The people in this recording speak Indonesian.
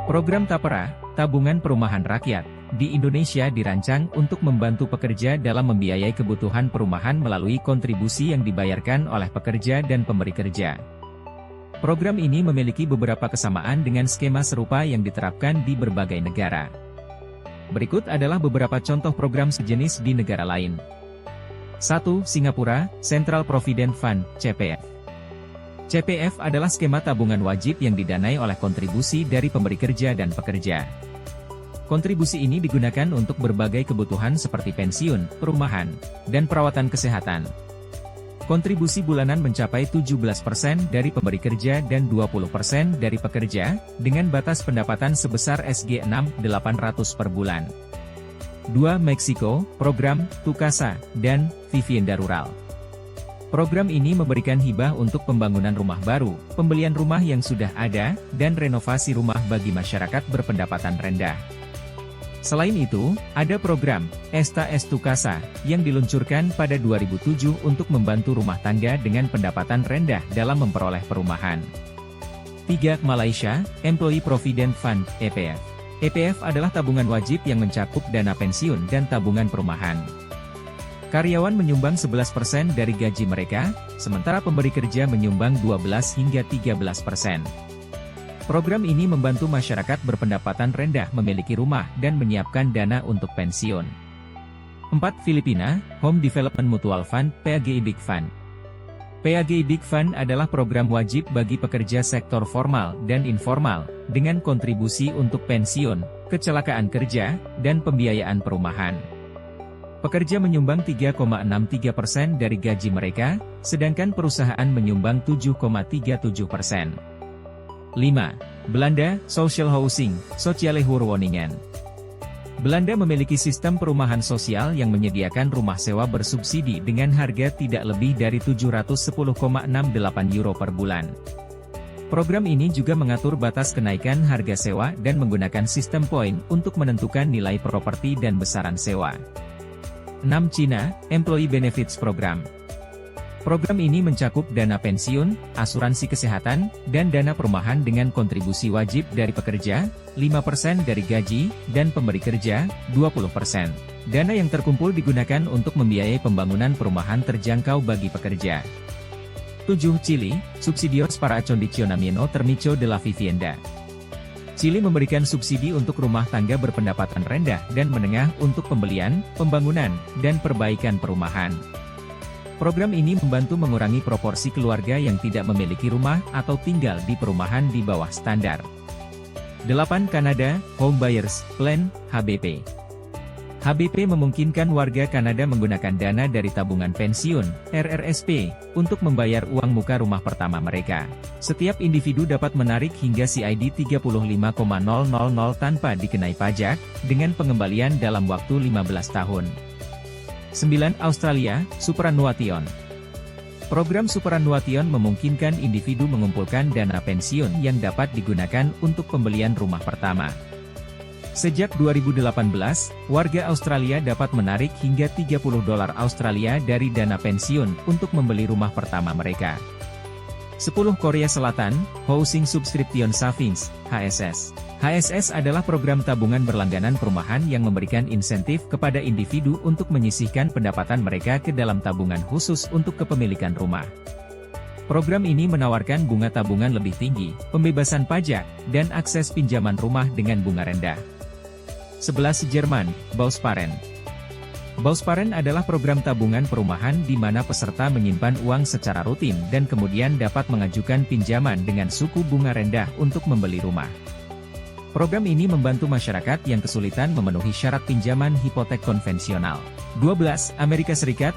Program Tapera, Tabungan Perumahan Rakyat, di Indonesia dirancang untuk membantu pekerja dalam membiayai kebutuhan perumahan melalui kontribusi yang dibayarkan oleh pekerja dan pemberi kerja. Program ini memiliki beberapa kesamaan dengan skema serupa yang diterapkan di berbagai negara. Berikut adalah beberapa contoh program sejenis di negara lain. 1. Singapura, Central Provident Fund, CPF. CPF adalah skema tabungan wajib yang didanai oleh kontribusi dari pemberi kerja dan pekerja. Kontribusi ini digunakan untuk berbagai kebutuhan seperti pensiun, perumahan, dan perawatan kesehatan. Kontribusi bulanan mencapai 17% dari pemberi kerja dan 20% dari pekerja, dengan batas pendapatan sebesar Sg6.800 per bulan. 2. Meksiko, Program Tukasa dan Vivienda Rural. Program ini memberikan hibah untuk pembangunan rumah baru, pembelian rumah yang sudah ada, dan renovasi rumah bagi masyarakat berpendapatan rendah. Selain itu, ada program Esta Es Tu Casa yang diluncurkan pada 2007 untuk membantu rumah tangga dengan pendapatan rendah dalam memperoleh perumahan. 3. Malaysia, Employee Provident Fund, EPF. EPF adalah tabungan wajib yang mencakup dana pensiun dan tabungan perumahan. Karyawan menyumbang 11% dari gaji mereka, sementara pemberi kerja menyumbang 12 hingga 13%. Program ini membantu masyarakat berpendapatan rendah memiliki rumah dan menyiapkan dana untuk pensiun. 4. Filipina, Home Development Mutual Fund, PAGI Big Fund. PAGI Big Fund adalah program wajib bagi pekerja sektor formal dan informal, dengan kontribusi untuk pensiun, kecelakaan kerja, dan pembiayaan perumahan. Pekerja menyumbang 3,63% dari gaji mereka, sedangkan perusahaan menyumbang 7,37%. 5. Belanda, Social Housing, Sociale Huurwoningen. Belanda memiliki sistem perumahan sosial yang menyediakan rumah sewa bersubsidi dengan harga tidak lebih dari €710,68 per bulan. Program ini juga mengatur batas kenaikan harga sewa dan menggunakan sistem poin untuk menentukan nilai properti dan besaran sewa. 6. Cina, Employee Benefits Program. Program ini mencakup dana pensiun, asuransi kesehatan, dan dana perumahan dengan kontribusi wajib dari pekerja, 5% dari gaji, dan pemberi kerja, 20%. Dana yang terkumpul digunakan untuk membiayai pembangunan perumahan terjangkau bagi pekerja. 7. Chili, Subsidios para Acondicionamiento Termico de la Vivienda. Chili memberikan subsidi untuk rumah tangga berpendapatan rendah dan menengah untuk pembelian, pembangunan, dan perbaikan perumahan. Program ini membantu mengurangi proporsi keluarga yang tidak memiliki rumah atau tinggal di perumahan di bawah standar. 8. Kanada, Home Buyers Plan, HBP. HBP memungkinkan warga Kanada menggunakan dana dari tabungan pensiun, RRSP, untuk membayar uang muka rumah pertama mereka. Setiap individu dapat menarik hingga CID 35,000 tanpa dikenai pajak, dengan pengembalian dalam waktu 15 tahun. 9. Australia, Superannuation. Program Superannuation memungkinkan individu mengumpulkan dana pensiun yang dapat digunakan untuk pembelian rumah pertama. Sejak 2018, warga Australia dapat menarik hingga $30 Australia dari dana pensiun untuk membeli rumah pertama mereka. 10. Korea Selatan, Housing Subscription Savings, HSS. HSS adalah program tabungan berlangganan perumahan yang memberikan insentif kepada individu untuk menyisihkan pendapatan mereka ke dalam tabungan khusus untuk kepemilikan rumah. Program ini menawarkan bunga tabungan lebih tinggi, pembebasan pajak, dan akses pinjaman rumah dengan bunga rendah. 11. Jerman, Bausparen. Bausparen adalah program tabungan perumahan di mana peserta menyimpan uang secara rutin dan kemudian dapat mengajukan pinjaman dengan suku bunga rendah untuk membeli rumah. Program ini membantu masyarakat yang kesulitan memenuhi syarat pinjaman hipotek konvensional. 12. Amerika Serikat,